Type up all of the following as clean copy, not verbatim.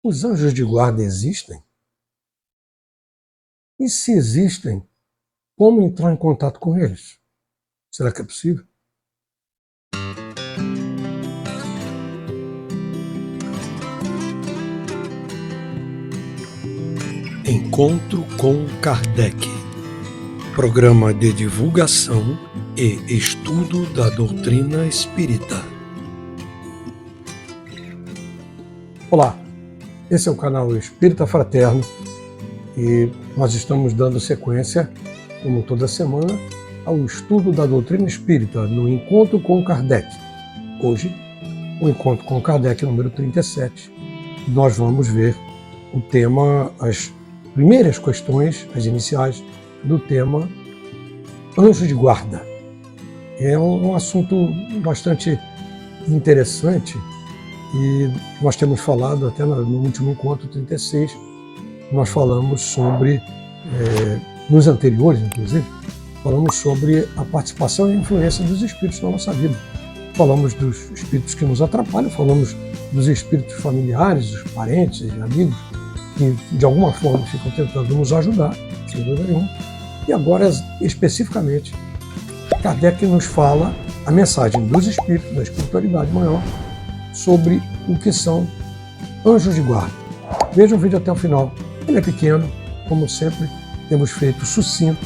Os anjos de guarda existem? E se existem, como entrar em contato com eles? Será que é possível? Encontro com Kardec. Programa de divulgação e estudo da doutrina espírita. Olá, esse é o canal Espírita Fraterno e nós estamos dando sequência, como toda semana, ao estudo da doutrina espírita no Encontro com Kardec. Hoje, o Encontro com Kardec número 37. Nós vamos ver o tema, as primeiras questões, as iniciais do tema Anjo de Guarda. É um assunto bastante interessante e nós temos falado até no último encontro 36, nós falamos sobre, nos anteriores inclusive, falamos sobre a participação e a influência dos espíritos na nossa vida. Falamos dos espíritos que nos atrapalham, falamos dos espíritos familiares, dos parentes e amigos, que de alguma forma ficam tentando nos ajudar, sem dúvida nenhuma. E agora, especificamente, Kardec nos fala a mensagem dos espíritos, da espiritualidade maior, sobre o que são anjos de guarda. Veja o vídeo até o final. Ele é pequeno, como sempre, temos feito sucinto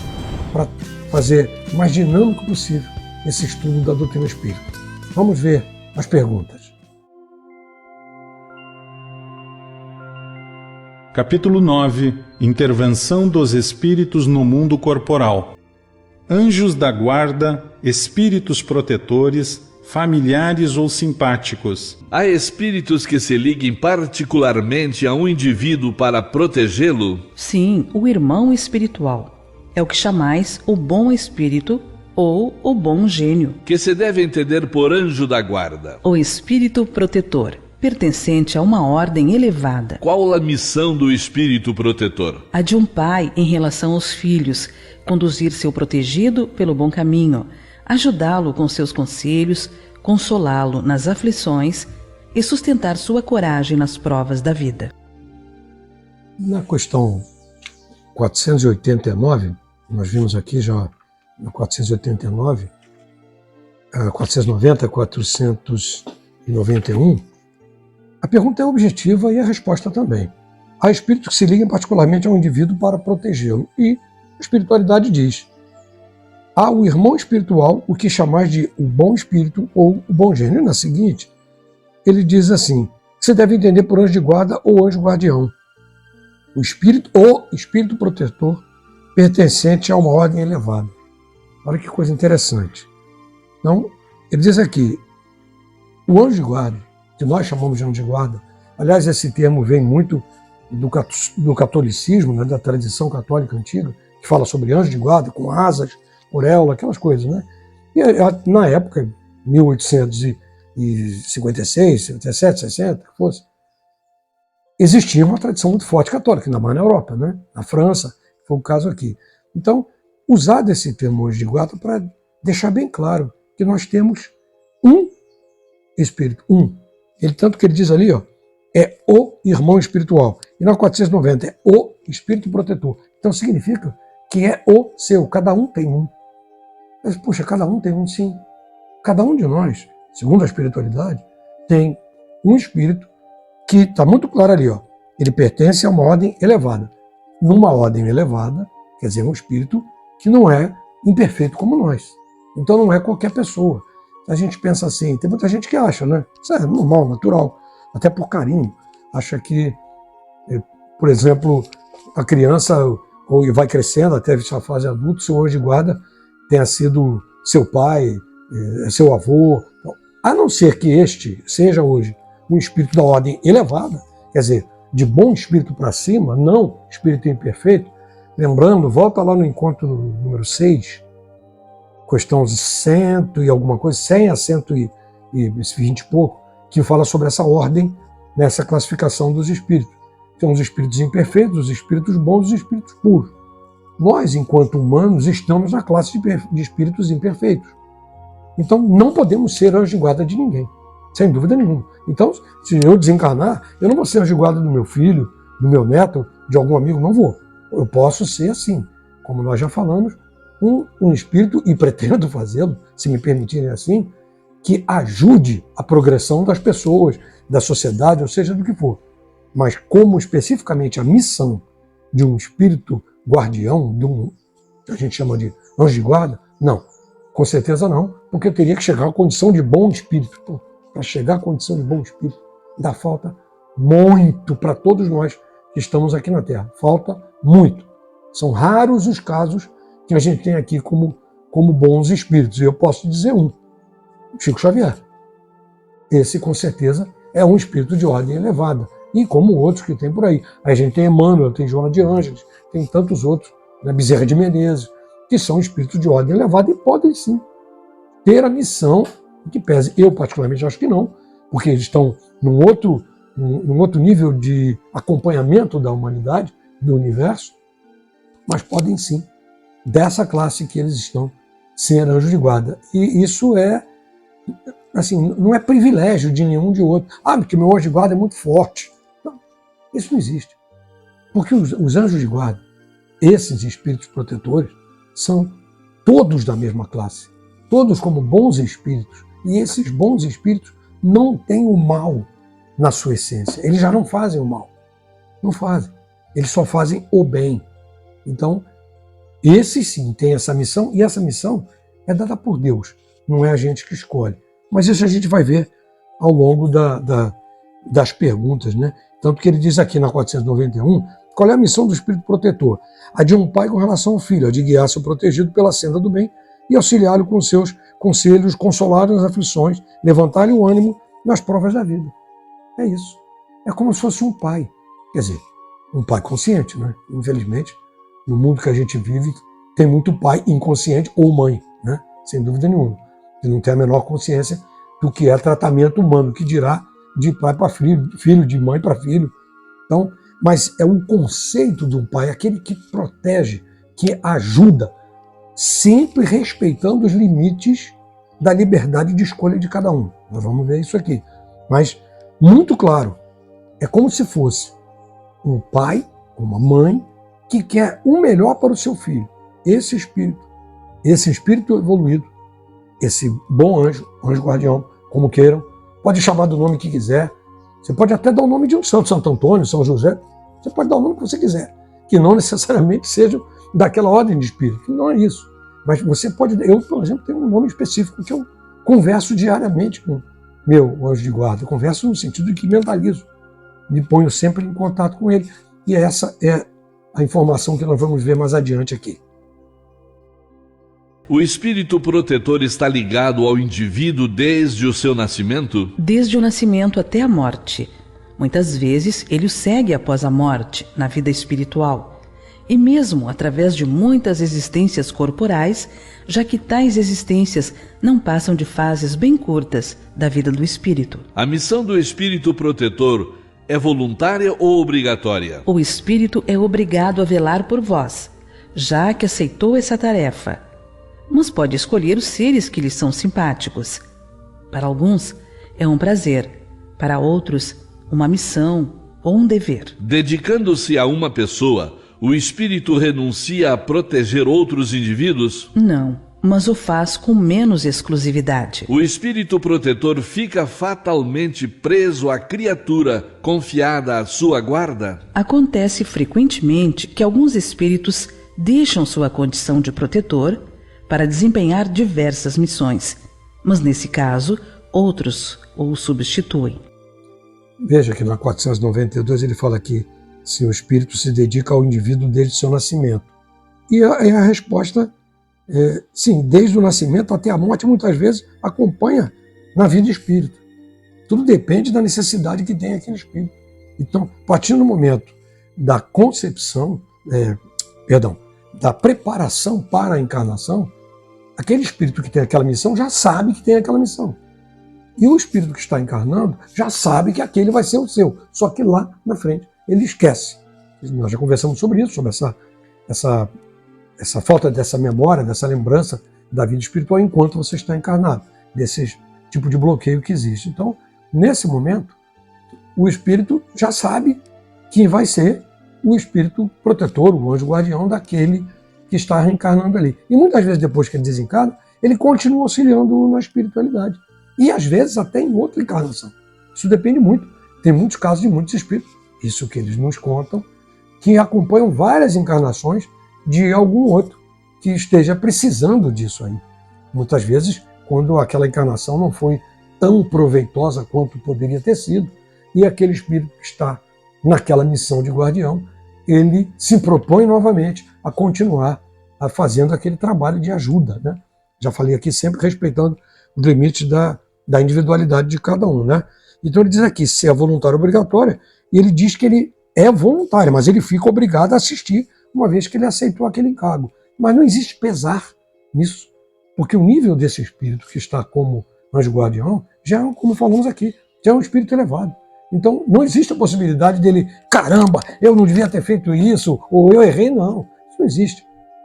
para fazer o mais dinâmico possível esse estudo da doutrina espírita. Vamos ver as perguntas. Capítulo 9. Intervenção dos espíritos no mundo corporal. Anjos da guarda, espíritos protetores, familiares ou simpáticos. Há espíritos que se liguem particularmente a um indivíduo para protegê-lo? Sim, o irmão espiritual. É o que chamais o bom espírito ou o bom gênio. Que se deve entender por anjo da guarda? O espírito protetor, pertencente a uma ordem elevada. Qual a missão do espírito protetor? A de um pai em relação aos filhos, conduzir seu protegido pelo bom caminho, ajudá-lo com seus conselhos, consolá-lo nas aflições e sustentar sua coragem nas provas da vida. Na questão 489, nós vimos aqui já no 489, 490, 491, a pergunta é objetiva e a resposta também. Há espíritos que se ligam particularmente a um indivíduo para protegê-lo e a espiritualidade diz: há o irmão espiritual, o que chamais de o bom espírito ou o bom gênio. Na seguinte, ele diz assim: você deve entender por anjo de guarda ou anjo guardião. O espírito protetor pertencente a uma ordem elevada. Olha que coisa interessante. Então, ele diz aqui, o anjo de guarda, que nós chamamos de anjo de guarda, aliás, esse termo vem muito do catolicismo, né, da tradição católica antiga, que fala sobre anjo de guarda com asas, auréola, aquelas coisas, né? E na época, 1856, 57, 60, que fosse, existia uma tradição muito forte católica, ainda mais na Europa, né? Na França, foi o caso aqui. Então, usar esse termo anjo de guarda para deixar bem claro que nós temos um espírito, Ele, tanto que ele diz ali, ó, é o irmão espiritual. E na 490 é o espírito protetor. Então significa que é o seu, cada um tem um. Mas, puxa, cada um tem um, sim. Cada um de nós, segundo a espiritualidade, tem um espírito que está muito claro ali, ó. Ele pertence a uma ordem elevada. Numa ordem elevada, quer dizer, um espírito que não é imperfeito como nós. Então não é qualquer pessoa. A gente pensa assim, tem muita gente que acha, né? Isso é normal, natural, até por carinho. Acha que, por exemplo, a criança ou vai crescendo até a fase adulta, seu anjo de guarda tenha sido seu pai, seu avô. A não ser que este seja hoje um espírito da ordem elevada, quer dizer, de bom espírito para cima, não espírito imperfeito. Lembrando, volta lá no encontro número 6, questão 100 e alguma coisa, 100 a 120 e pouco, que fala sobre essa ordem, nessa classificação dos espíritos. Tem os espíritos imperfeitos, os espíritos bons e os espíritos puros. Nós, enquanto humanos, estamos na classe de espíritos imperfeitos. Então, não podemos ser anjo de guarda de ninguém. sem dúvida nenhuma. Então, se eu desencarnar, eu não vou ser anjo de guarda do meu filho, do meu neto, de algum amigo, não vou. Eu posso ser assim, como nós já falamos, um espírito, e pretendo fazê-lo, se me permitirem assim, que ajude a progressão das pessoas, da sociedade, ou seja, do que for. Mas como especificamente a missão de um espírito guardião, que a gente chama de anjo de guarda, não. Com certeza não, porque eu teria que chegar à condição de bom espírito. Para chegar à condição de bom espírito, ainda falta muito para todos nós que estamos aqui na Terra. Falta muito. São raros os casos que a gente tem aqui como bons espíritos. E eu posso dizer Chico Xavier. Esse, com certeza, é um espírito de ordem elevada. E como outros que tem por aí. Aí a gente tem Emmanuel, tem Joana de Ângeles, tem tantos outros, né, Bezerra de Menezes, que são espíritos de ordem elevada e podem sim ter a missão que pese. Eu, particularmente, acho que não, porque eles estão num outro nível de acompanhamento da humanidade, do universo, mas podem sim, dessa classe que eles estão, ser anjos de guarda. E isso é, assim, não é privilégio de nenhum de outro. Porque meu anjo de guarda é muito forte. Não, isso não existe. Porque os anjos de guarda, esses espíritos protetores, são todos da mesma classe. Todos como bons espíritos. E esses bons espíritos não têm o mal na sua essência. Eles já não fazem o mal. Não fazem. Eles só fazem o bem. Então, esses sim têm essa missão, e essa missão é dada por Deus. Não é a gente que escolhe. Mas isso a gente vai ver ao longo das perguntas, né? Tanto que ele diz aqui na 491, qual é a missão do espírito protetor? A de um pai com relação ao filho, a de guiar seu protegido pela senda do bem e auxiliá-lo com seus conselhos, consolá-lo nas aflições, levantar-lhe o ânimo nas provas da vida. É isso. É como se fosse um pai. Quer dizer, um pai consciente, né? Infelizmente, no mundo que a gente vive, tem muito pai inconsciente ou mãe, né? Sem dúvida nenhuma. Que não tem a menor consciência do que é tratamento humano, que dirá de pai para filho, filho de mãe para filho. Então, mas é um conceito de um pai, aquele que protege, que ajuda, sempre respeitando os limites da liberdade de escolha de cada um. Nós vamos ver isso aqui. Mas, muito claro, é como se fosse um pai, uma mãe, que quer o melhor para o seu filho. Esse espírito evoluído, esse bom anjo guardião, como queiram, pode chamar do nome que quiser. Você pode até dar o nome de um santo, Santo Antônio, São José. Você pode dar o nome que você quiser, que não necessariamente seja daquela ordem de espírito. Não é isso. Mas você pode... Eu, por exemplo, tenho um nome específico que eu converso diariamente com meu anjo de guarda. Eu converso no sentido de que mentalizo. Me ponho sempre em contato com ele. E essa é a informação que nós vamos ver mais adiante aqui. O espírito protetor está ligado ao indivíduo desde o seu nascimento? Desde o nascimento até a morte. Muitas vezes ele o segue após a morte, na vida espiritual. E mesmo através de muitas existências corporais, já que tais existências não passam de fases bem curtas da vida do espírito. A missão do espírito protetor é voluntária ou obrigatória? O espírito é obrigado a velar por vós, já que aceitou essa tarefa. Mas pode escolher os seres que lhe são simpáticos. Para alguns é um prazer, para outros uma missão ou um dever. Dedicando-se a uma pessoa, o espírito renuncia a proteger outros indivíduos? Não, mas o faz com menos exclusividade. O espírito protetor fica fatalmente preso à criatura confiada à sua guarda? Acontece frequentemente que alguns espíritos deixam sua condição de protetor para desempenhar diversas missões, mas nesse caso, outros o substituem. Veja que na 492 ele fala que se o espírito se dedica ao indivíduo desde seu nascimento. E a resposta é sim, desde o nascimento até a morte, muitas vezes acompanha na vida espírita. Tudo depende da necessidade que tem aquele espírito. Então, a partir do momento da concepção, da preparação para a encarnação, aquele espírito que tem aquela missão já sabe que tem aquela missão. E o espírito que está encarnando já sabe que aquele vai ser o seu. Só que lá na frente ele esquece. Nós já conversamos sobre isso, sobre essa falta dessa memória, dessa lembrança da vida espiritual enquanto você está encarnado. Desses tipo de bloqueio que existe. Então, nesse momento, o espírito já sabe quem vai ser o espírito protetor, o anjo guardião daquele que está reencarnando ali. E muitas vezes, depois que ele desencarna, ele continua auxiliando na espiritualidade. E às vezes até em outra encarnação. Isso depende muito. Tem muitos casos de muitos espíritos, isso que eles nos contam, que acompanham várias encarnações de algum outro que esteja precisando disso aí. Muitas vezes, quando aquela encarnação não foi tão proveitosa quanto poderia ter sido, e aquele espírito que está naquela missão de guardião, ele se propõe novamente a continuar fazendo aquele trabalho de ajuda, né? Já falei aqui sempre respeitando os limites da individualidade de cada um, né? Então ele diz aqui, se é voluntária obrigatória, e ele diz que ele é voluntário, mas ele fica obrigado a assistir, uma vez que ele aceitou aquele encargo. Mas não existe pesar nisso, porque o nível desse espírito que está como anjo guardião, já é, como falamos aqui, já é um espírito elevado. Então não existe a possibilidade dele, caramba, eu não devia ter feito isso, ou eu errei, não. Isso não existe.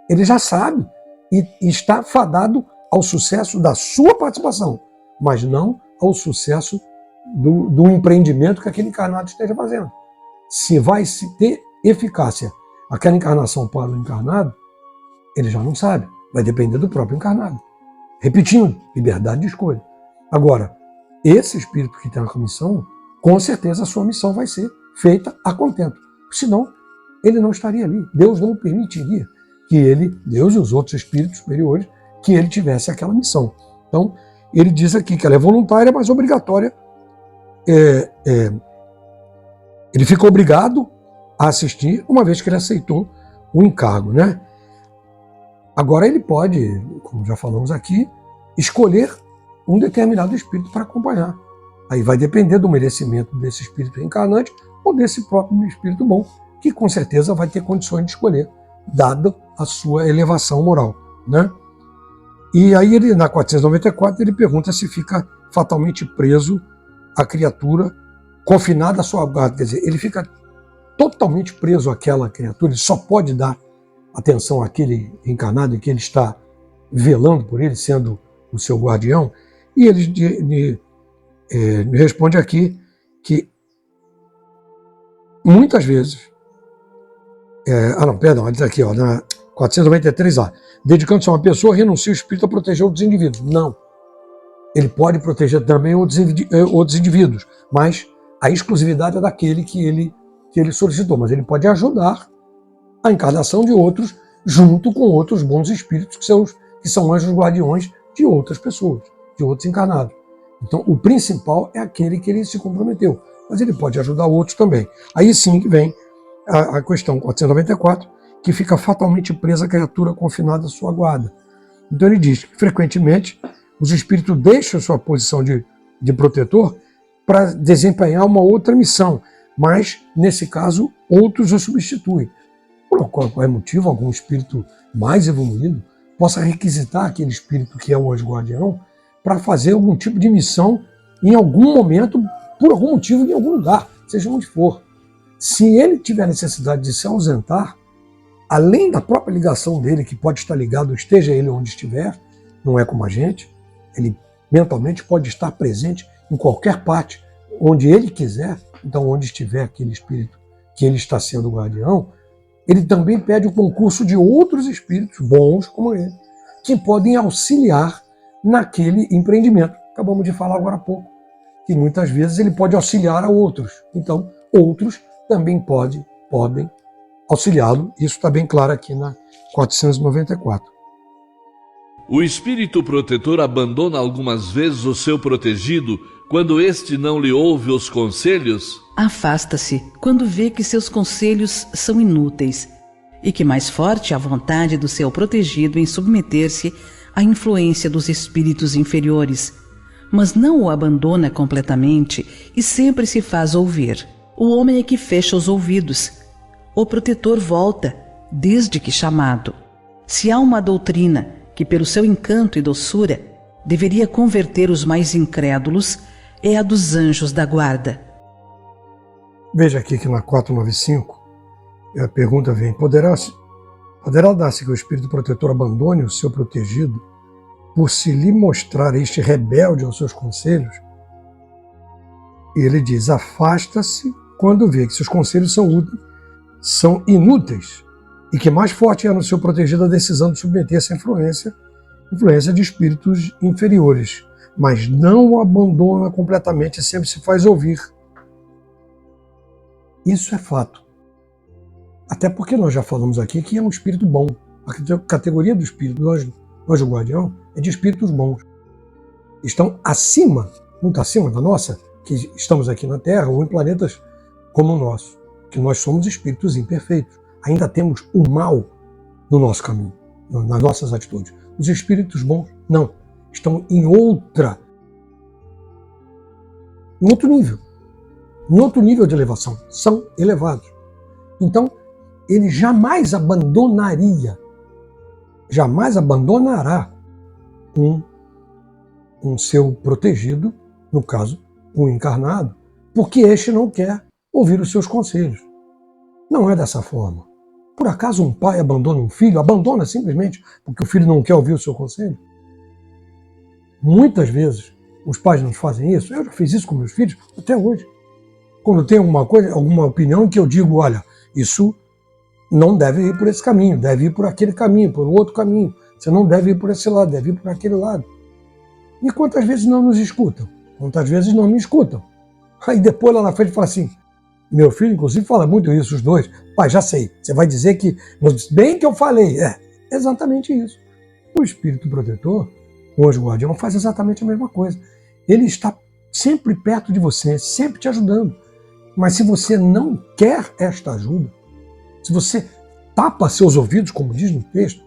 Ele já sabe e está fadado ao sucesso da sua participação, mas não ao sucesso do empreendimento que aquele encarnado esteja fazendo. Se vai se ter eficácia aquela encarnação para o encarnado, ele já não sabe. Vai depender do próprio encarnado. Repetindo, liberdade de escolha. Agora, esse espírito que tem a comissão, com certeza a sua missão vai ser feita a contento. Senão, ele não estaria ali. Deus não permitiria que ele, Deus e os outros espíritos superiores, que ele tivesse aquela missão. Então, ele diz aqui que ela é voluntária, mas obrigatória. Ele ficou obrigado a assistir, uma vez que ele aceitou o encargo, né? Agora ele pode, como já falamos aqui, escolher um determinado espírito para acompanhar. Aí vai depender do merecimento desse espírito reencarnante ou desse próprio espírito bom, que com certeza vai ter condições de escolher, dada a sua elevação moral, né? E aí ele, na 494, ele pergunta se fica fatalmente preso a criatura confinada à sua guarda. Quer dizer, ele fica totalmente preso àquela criatura, ele só pode dar atenção àquele encarnado em que ele está velando por ele, sendo o seu guardião. E ele me responde aqui que muitas vezes... ele diz aqui, na 493A, dedicando-se a uma pessoa, renuncia o espírito a proteger outros indivíduos. Não. Ele pode proteger também outros indivíduos, mas a exclusividade é daquele que ele solicitou, mas ele pode ajudar a encarnação de outros junto com outros bons espíritos que são anjos guardiões de outras pessoas, de outros encarnados. Então, o principal é aquele que ele se comprometeu, mas ele pode ajudar outros também. Aí sim que vem a questão 494, que fica fatalmente presa a criatura confinada à sua guarda. Então ele diz que, frequentemente, os espíritos deixam sua posição de protetor para desempenhar uma outra missão, mas, nesse caso, outros o substituem. Por qualquer motivo, algum espírito mais evoluído possa requisitar aquele espírito que é o anjo guardião para fazer algum tipo de missão em algum momento, por algum motivo, em algum lugar, seja onde for. Se ele tiver necessidade de se ausentar, além da própria ligação dele, que pode estar ligado, esteja ele onde estiver, não é como a gente, ele mentalmente pode estar presente em qualquer parte, onde ele quiser. Então, onde estiver aquele espírito que ele está sendo guardião, ele também pede o concurso de outros espíritos bons como ele, que podem auxiliar naquele empreendimento. Acabamos de falar agora há pouco, que muitas vezes ele pode auxiliar a outros. Então, outros também podem auxiliá-lo. Isso está bem claro aqui na 494. O espírito protetor abandona algumas vezes o seu protegido quando este não lhe ouve os conselhos? Afasta-se quando vê que seus conselhos são inúteis e que mais forte a vontade do seu protegido em submeter-se à influência dos espíritos inferiores, mas não o abandona completamente e sempre se faz ouvir. O homem é que fecha os ouvidos. O protetor volta, desde que chamado. Se há uma doutrina que, pelo seu encanto e doçura, deveria converter os mais incrédulos, é a dos anjos da guarda. Veja aqui que na 495, a pergunta vem, poderá dar-se que o espírito protetor abandone o seu protegido por se lhe mostrar este rebelde aos seus conselhos, ele diz: afasta-se quando vê que seus conselhos são inúteis e que mais forte é no seu protegido a decisão de submeter-se à influência de espíritos inferiores, mas não o abandona completamente e sempre se faz ouvir. Isso é fato. Até porque nós já falamos aqui que é um espírito bom. A categoria do espírito do anjo guardião é de espíritos bons. Estão acima, muito acima da nossa, que estamos aqui na Terra ou em planetas como o nosso, que nós somos espíritos imperfeitos. Ainda temos o mal no nosso caminho, nas nossas atitudes. Os espíritos bons, não. Estão em outro nível de elevação. São elevados. Então, ele jamais abandonará um seu protegido, no caso, um encarnado, porque este não quer ouvir os seus conselhos. Não é dessa forma. Por acaso um pai abandona um filho? Abandona simplesmente porque o filho não quer ouvir o seu conselho? Muitas vezes os pais não fazem isso. Eu já fiz isso com meus filhos até hoje. Quando tem alguma opinião que eu digo, olha, isso não deve ir por esse caminho, deve ir por aquele caminho, por outro caminho. Você não deve ir por esse lado, deve ir por aquele lado. E quantas vezes não nos escutam? Quantas vezes não me escutam? Aí depois lá na frente fala assim, meu filho inclusive fala muito isso, os dois, pai, já sei, você vai dizer que, bem que eu falei, exatamente isso. O espírito protetor, o anjo guardião, faz exatamente a mesma coisa. Ele está sempre perto de você, sempre te ajudando. Mas se você não quer esta ajuda, se você tapa seus ouvidos, como diz no texto,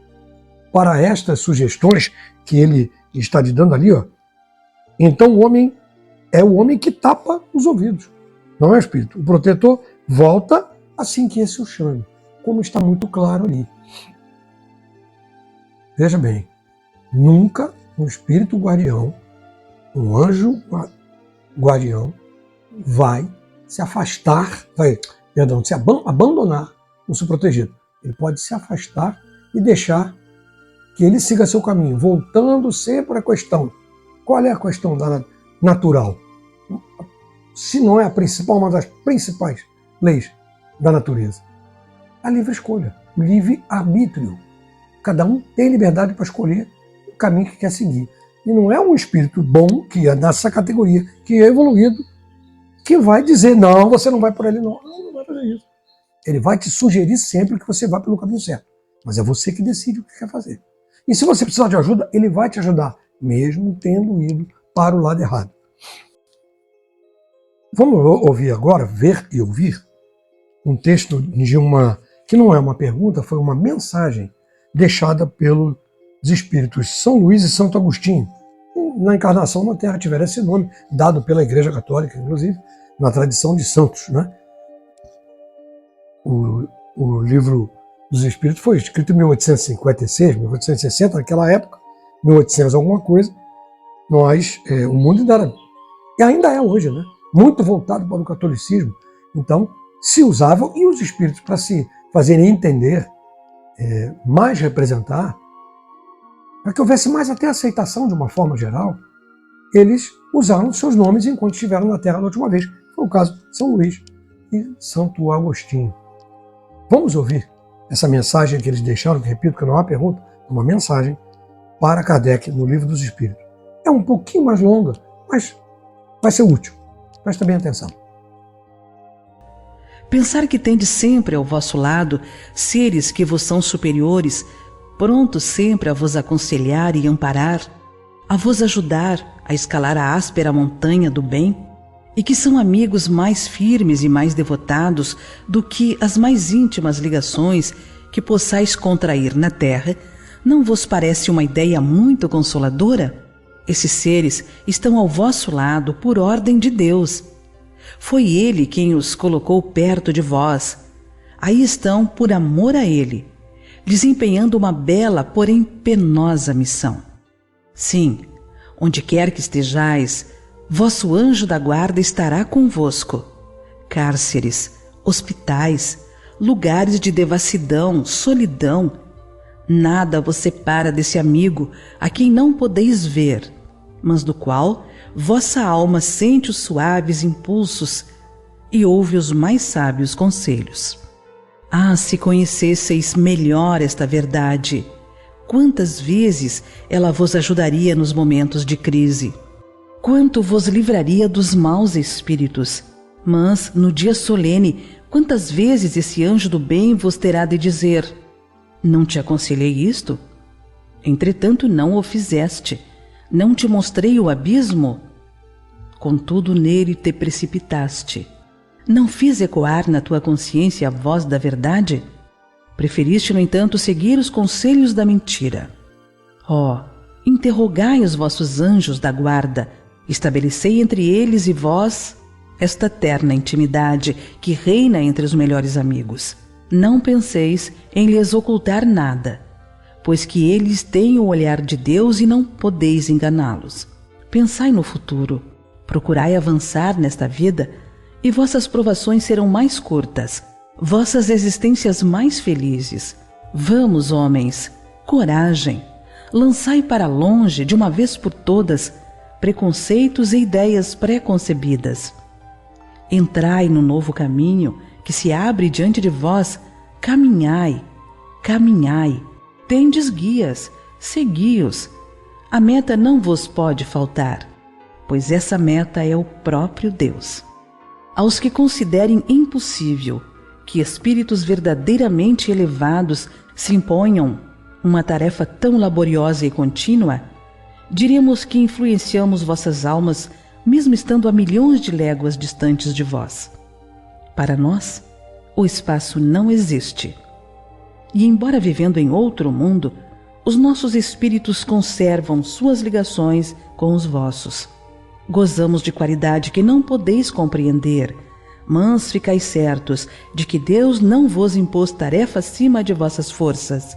para estas sugestões que ele está lhe dando ali, então o homem é o homem que tapa os ouvidos, não é o espírito. O protetor volta assim que esse o chame, como está muito claro ali. Veja bem, nunca um espírito guardião, um anjo guardião, vai se afastar, se abandonar o seu protegido. Ele pode se afastar e deixar que ele siga seu caminho, voltando sempre à questão. Qual é a questão natural? Se não é a principal, uma das principais leis da natureza. A livre escolha, o livre arbítrio. Cada um tem liberdade para escolher o caminho que quer seguir. E não é um espírito bom, que é nessa categoria, que é evoluído, que vai dizer, não, você não vai por ali, não. Não vai fazer isso. Ele vai te sugerir sempre que você vá pelo caminho certo. Mas é você que decide o que quer fazer. E se você precisar de ajuda, ele vai te ajudar, mesmo tendo ido para o lado errado. Vamos ouvir agora, ver e ouvir, um texto que não é uma pergunta, foi uma mensagem deixada pelos espíritos São Luís e Santo Agostinho. Na encarnação na Terra tiveram esse nome, dado pela Igreja Católica, inclusive, na tradição de santos, né? O livro dos Espíritos foi escrito em 1856, 1860, naquela época, 1800 alguma coisa, o mundo ainda era, e ainda é hoje, né? Muito voltado para o catolicismo. Então, se usavam, e os espíritos, para se fazerem entender, mais representar, para que houvesse mais até aceitação de uma forma geral, eles usaram seus nomes enquanto estiveram na Terra da última vez. Foi o caso de São Luís e Santo Agostinho. Vamos ouvir essa mensagem que eles deixaram, que repito que não é uma pergunta, é uma mensagem para Kardec no Livro dos Espíritos. É um pouquinho mais longa, mas vai ser útil. Presta bem atenção. Pensar que tendes sempre ao vosso lado seres que vos são superiores, prontos sempre a vos aconselhar e amparar, a vos ajudar a escalar a áspera montanha do bem, e que são amigos mais firmes e mais devotados do que as mais íntimas ligações que possais contrair na terra, não vos parece uma ideia muito consoladora? Esses seres estão ao vosso lado por ordem de Deus. Foi Ele quem os colocou perto de vós. Aí estão por amor a Ele, desempenhando uma bela, porém penosa missão. Sim, onde quer que estejais, vosso anjo da guarda estará convosco. Cárceres, hospitais, lugares de devassidão, solidão, Nada vos separa desse amigo a quem não podeis ver, mas do qual vossa alma sente os suaves impulsos e ouve os mais sábios conselhos. Ah, se conhecesseis melhor esta verdade, quantas vezes ela vos ajudaria nos momentos de crise! Quanto vos livraria dos maus espíritos! Mas, no dia solene, quantas vezes esse anjo do bem vos terá de dizer: não te aconselhei isto? Entretanto não o fizeste. Não te mostrei o abismo? Contudo nele te precipitaste. Não fiz ecoar na tua consciência a voz da verdade? Preferiste, no entanto, seguir os conselhos da mentira. Ó, interrogai os vossos anjos da guarda, estabelecei entre eles e vós esta terna intimidade que reina entre os melhores amigos. Não penseis em lhes ocultar nada, pois que eles têm o olhar de Deus e não podeis enganá-los. Pensai no futuro, procurai avançar nesta vida, e vossas provações serão mais curtas, vossas existências mais felizes. Vamos, homens, coragem, lançai para longe, de uma vez por todas, preconceitos e ideias pré-concebidas. Entrai no novo caminho que se abre diante de vós, caminhai, caminhai, tendes guias, segui-os. A meta não vos pode faltar, pois essa meta é o próprio Deus. Aos que considerem impossível que espíritos verdadeiramente elevados se imponham uma tarefa tão laboriosa e contínua, diremos que influenciamos vossas almas mesmo estando a milhões de léguas distantes de vós. Para nós, o espaço não existe. E embora vivendo em outro mundo, os nossos espíritos conservam suas ligações com os vossos. Gozamos de qualidade que não podeis compreender, mas ficais certos de que Deus não vos impôs tarefa acima de vossas forças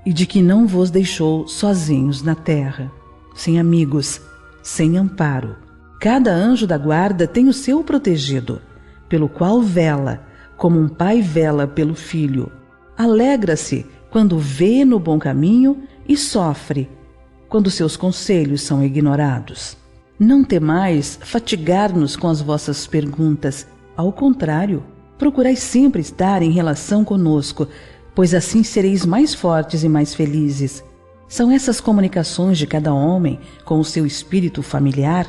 e de que não vos deixou sozinhos na terra, sem amigos, sem amparo. Cada anjo da guarda tem o seu protegido, pelo qual vela, como um pai vela pelo filho. Alegra-se quando vê no bom caminho e sofre quando seus conselhos são ignorados. Não temais fatigar-nos com as vossas perguntas. Ao contrário, procurai sempre estar em relação conosco, pois assim sereis mais fortes e mais felizes. São essas comunicações de cada homem com o seu espírito familiar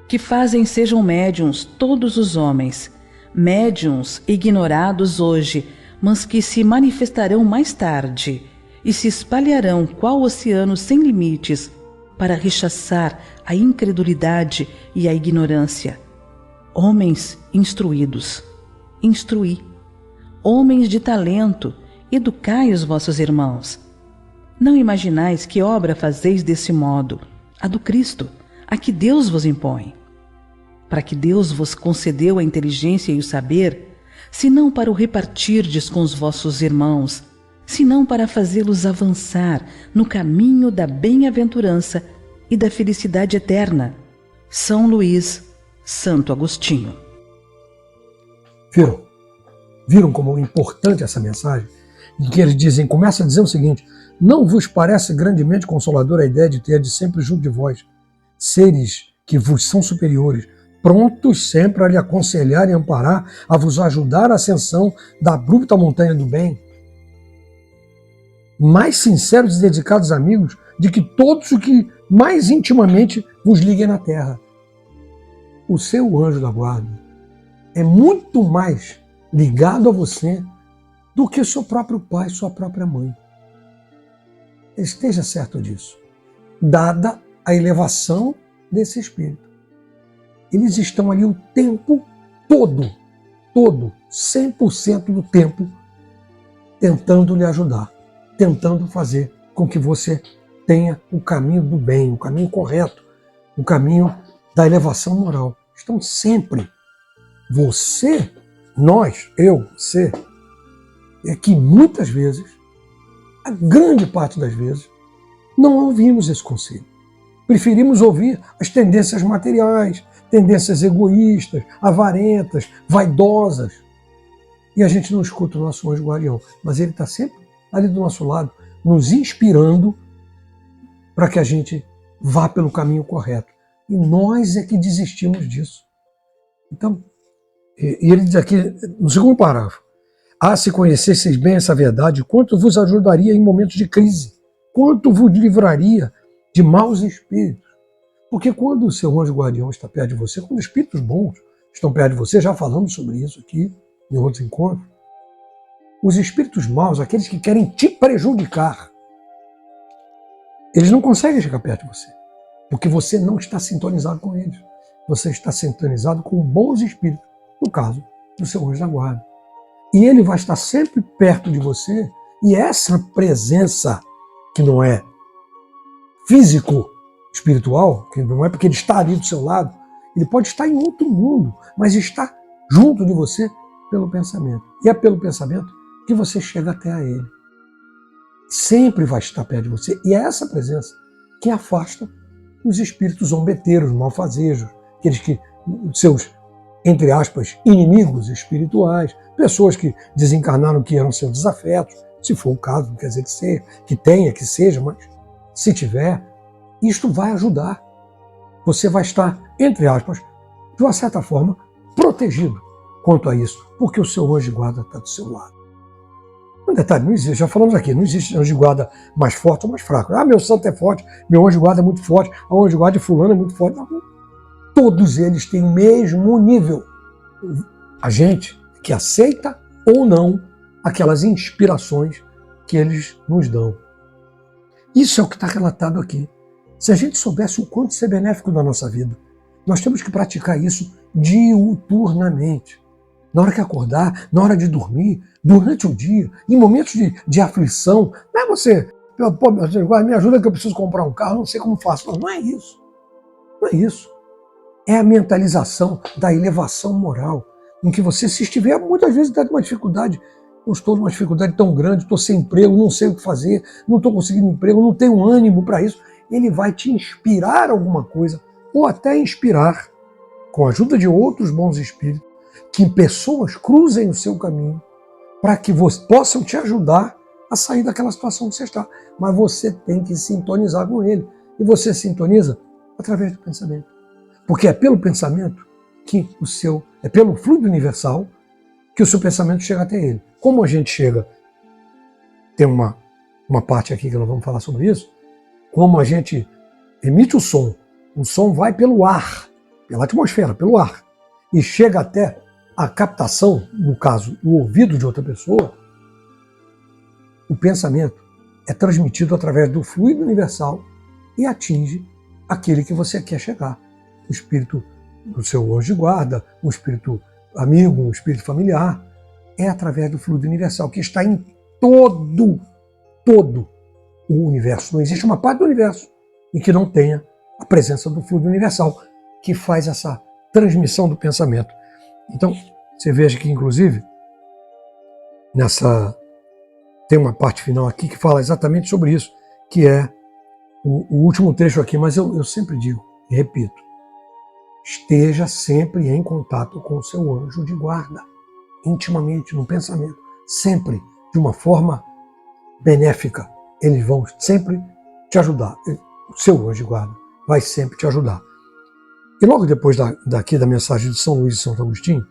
que fazem sejam médiuns todos os homens, médiuns ignorados hoje, mas que se manifestarão mais tarde e se espalharão qual oceano sem limites para rechaçar a incredulidade e a ignorância. Homens instruídos, instruí. Homens de talento, educai os vossos irmãos. Não imaginais que obra fazeis desse modo, a do Cristo, a que Deus vos impõe. Para que Deus vos concedeu a inteligência e o saber, senão para o repartirdes com os vossos irmãos, senão para fazê-los avançar no caminho da bem-aventurança e da felicidade eterna. São Luís, Santo Agostinho. Viram como é importante essa mensagem? Em que eles dizem, começa a dizer o seguinte: não vos parece grandemente consoladora a ideia de ter de sempre junto de vós seres que vos são superiores, prontos sempre a lhe aconselhar e amparar, a vos ajudar à ascensão da abrupta montanha do bem? Mais sinceros e dedicados amigos de que todos os que mais intimamente vos liguem na terra. O seu anjo da guarda é muito mais ligado a você do que seu próprio pai, sua própria mãe. Esteja certo disso, dada a elevação desse espírito. Eles estão ali o tempo todo, 100% do tempo, tentando lhe ajudar, tentando fazer com que você tenha o caminho do bem, o caminho correto, o caminho da elevação moral. Estão sempre. Você, nós, eu, você, é que muitas vezes, a grande parte das vezes, não ouvimos esse conselho. Preferimos ouvir as tendências materiais, tendências egoístas, avarentas, vaidosas. E a gente não escuta o nosso anjo guardião, mas ele está sempre ali do nosso lado, nos inspirando para que a gente vá pelo caminho correto. E nós é que desistimos disso. Então, e ele diz aqui, no segundo parágrafo, se conhecesseis bem essa verdade, quanto vos ajudaria em momentos de crise, quanto vos livraria de maus espíritos. Porque quando o seu anjo guardião está perto de você, quando espíritos bons estão perto de você, já falamos sobre isso aqui em outros encontros, os espíritos maus, aqueles que querem te prejudicar, eles não conseguem chegar perto de você, porque você não está sintonizado com eles. Você está sintonizado com bons espíritos, no caso do seu anjo da guarda. E ele vai estar sempre perto de você, e essa presença, que não é físico-espiritual, que não é porque ele está ali do seu lado, ele pode estar em outro mundo, mas está junto de você pelo pensamento. E é pelo pensamento que você chega até a ele. Sempre vai estar perto de você. E é essa presença que afasta os espíritos zombeteiros, malfazejos, aqueles que, seus, entre aspas, inimigos espirituais, pessoas que desencarnaram que eram seus desafetos, se for o caso, não quer dizer que seja, que seja, mas se tiver, isto vai ajudar. Você vai estar, entre aspas, de uma certa forma, protegido quanto a isso, porque o seu anjo de guarda está do seu lado. Um detalhe, não existe, já falamos aqui, não existe anjo de guarda mais forte ou mais fraco. Meu santo é forte, meu anjo de guarda é muito forte, o anjo de guarda de fulano é muito forte. Não, todos eles têm o mesmo nível. A gente que aceita ou não aquelas inspirações que eles nos dão. Isso é o que está relatado aqui. Se a gente soubesse o quanto isso é benéfico na nossa vida, nós temos que praticar isso diuturnamente. Na hora que acordar, na hora de dormir, durante o dia, em momentos de aflição. Não é você, me ajuda que eu preciso comprar um carro, não sei como faço. Não é isso. Não é isso. É a mentalização da elevação moral, em que você, se estiver, muitas vezes está com uma dificuldade, eu estou numa dificuldade tão grande, estou sem emprego, não sei o que fazer, não estou conseguindo emprego, não tenho ânimo para isso. Ele vai te inspirar alguma coisa, ou até inspirar, com a ajuda de outros bons espíritos, que pessoas cruzem o seu caminho para que possam te ajudar a sair daquela situação que você está. Mas você tem que sintonizar com ele. E você sintoniza através do pensamento. Porque é pelo pensamento que é pelo fluido universal que o seu pensamento chega até ele. Como a gente chega, tem uma parte aqui que nós vamos falar sobre isso, como a gente emite o som vai pelo ar, pela atmosfera, pelo ar, e chega até a captação, no caso, o ouvido de outra pessoa, o pensamento é transmitido através do fluido universal e atinge aquele que você quer chegar. O espírito do seu anjo de guarda, um espírito amigo, um espírito familiar, é através do fluido universal, que está em todo o universo. Não existe uma parte do universo em que não tenha a presença do fluido universal, que faz essa transmissão do pensamento. Então, você veja que, inclusive, tem uma parte final aqui que fala exatamente sobre isso, que é o último trecho aqui, mas eu sempre digo e repito, esteja sempre em contato com o seu anjo de guarda, intimamente, no pensamento, sempre, de uma forma benéfica. Eles vão sempre te ajudar. O seu anjo de guarda vai sempre te ajudar. E logo depois daqui da mensagem de São Luís e Santo Agostinho,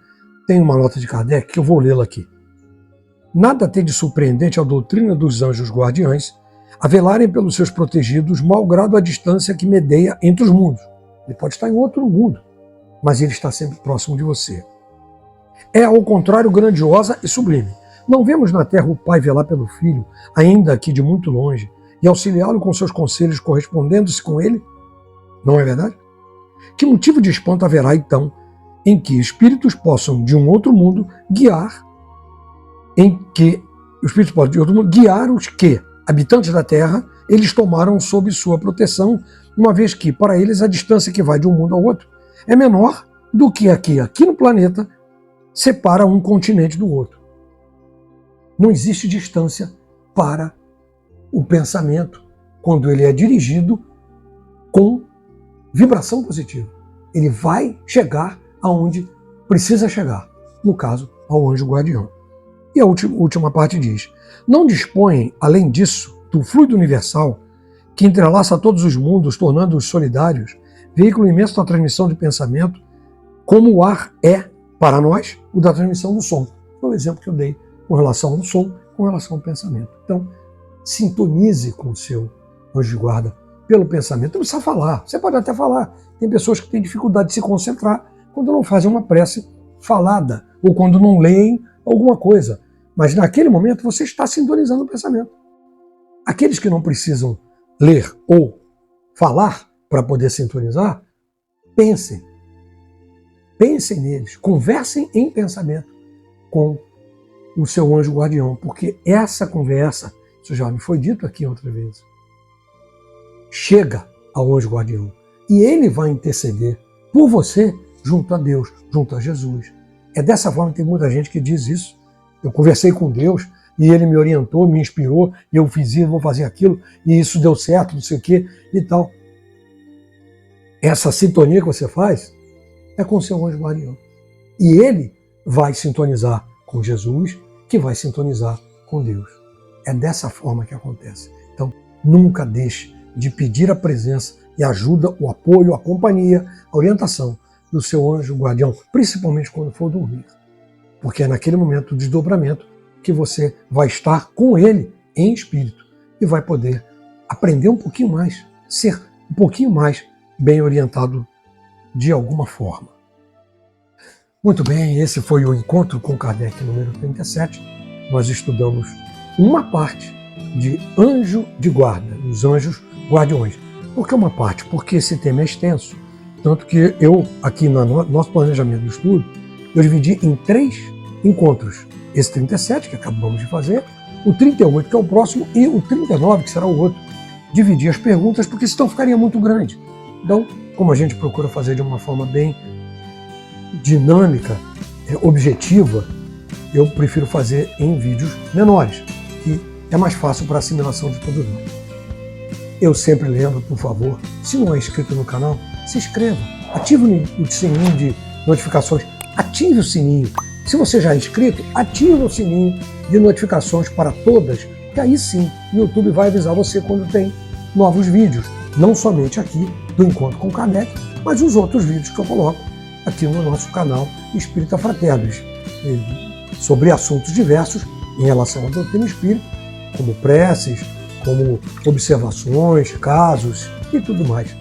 tem uma nota de Kardec que eu vou lê-la aqui. Nada tem de surpreendente a doutrina dos anjos guardiães a velarem pelos seus protegidos, malgrado a distância que medeia entre os mundos. Ele pode estar em outro mundo, mas ele está sempre próximo de você. É, ao contrário, grandiosa e sublime. Não vemos na terra o pai velar pelo filho, ainda que de muito longe, e auxiliá-lo com seus conselhos, correspondendo-se com ele? Não é verdade? Que motivo de espanto haverá, então, em que espíritos possam, de um outro mundo, guiar os que, habitantes da Terra, eles tomaram sob sua proteção, uma vez que, para eles, a distância que vai de um mundo ao outro é menor do que aqui no planeta, separa um continente do outro. Não existe distância para o pensamento quando ele é dirigido com vibração positiva. Ele vai chegar aonde precisa chegar, no caso, ao anjo guardião. E a última parte diz, não dispõem, além disso espírito fluido universal que entrelaça todos os mundos, tornando-os solidários, veículo imenso da transmissão de pensamento, como o ar é, para nós, o da transmissão do som. Foi o exemplo que eu dei com relação ao som, com relação ao pensamento. Então, sintonize com o seu anjo de guarda pelo pensamento. Não precisa falar, você pode até falar. Tem pessoas que têm dificuldade de se concentrar quando não fazem uma prece falada, ou quando não leem alguma coisa. Mas naquele momento você está sintonizando o pensamento. Aqueles que não precisam ler ou falar para poder sintonizar, pensem. Pensem neles, conversem em pensamento com o seu anjo guardião, porque essa conversa, isso já me foi dito aqui outra vez, chega ao anjo guardião e ele vai interceder por você junto a Deus, junto a Jesus. É dessa forma que tem muita gente que diz isso. Eu conversei com Deus e ele me orientou, me inspirou, e eu fiz isso, vou fazer aquilo, e isso deu certo, não sei o quê e tal. Essa sintonia que você faz é com o seu anjo guardião. E ele vai sintonizar com Jesus, que vai sintonizar com Deus. É dessa forma que acontece. Então, nunca deixe de pedir a presença e ajuda, o apoio, a companhia, a orientação do seu anjo guardião, principalmente quando for dormir. Porque é naquele momento do desdobramento que você vai estar com ele em espírito e vai poder aprender um pouquinho mais, ser um pouquinho mais bem orientado de alguma forma. Muito bem, esse foi o Encontro com Kardec número 37. Nós estudamos uma parte de anjo de guarda, os anjos guardiões. Por que uma parte? Porque esse tema é extenso. Tanto que eu, aqui no nosso planejamento do estudo, eu dividi em 3 encontros. Esse 37, que acabamos de fazer, o 38, que é o próximo, e o 39, que será o outro. Dividir as perguntas, porque senão ficaria muito grande. Então, como a gente procura fazer de uma forma bem dinâmica, objetiva, eu prefiro fazer em vídeos menores, que é mais fácil para a assimilação de todos nós. Eu sempre lembro, por favor, se não é inscrito no canal, se inscreva, ative o sininho de notificações, ative o sininho. Se você já é inscrito, ative o sininho de notificações para todas, que aí sim o YouTube vai avisar você quando tem novos vídeos, não somente aqui do Encontro com Kardec, mas os outros vídeos que eu coloco aqui no nosso canal Espírita Fraternos, sobre assuntos diversos em relação à doutrina espírita, como preces, como observações, casos e tudo mais.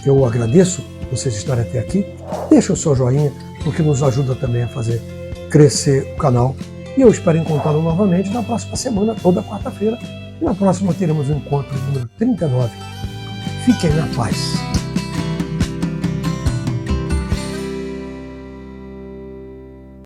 Eu agradeço vocês estarem até aqui. Deixa o seu joinha, porque nos ajuda também a fazer crescer o canal. E eu espero encontrá-lo novamente na próxima semana, toda quarta-feira. E na próxima teremos o encontro número 39. Fiquem na paz.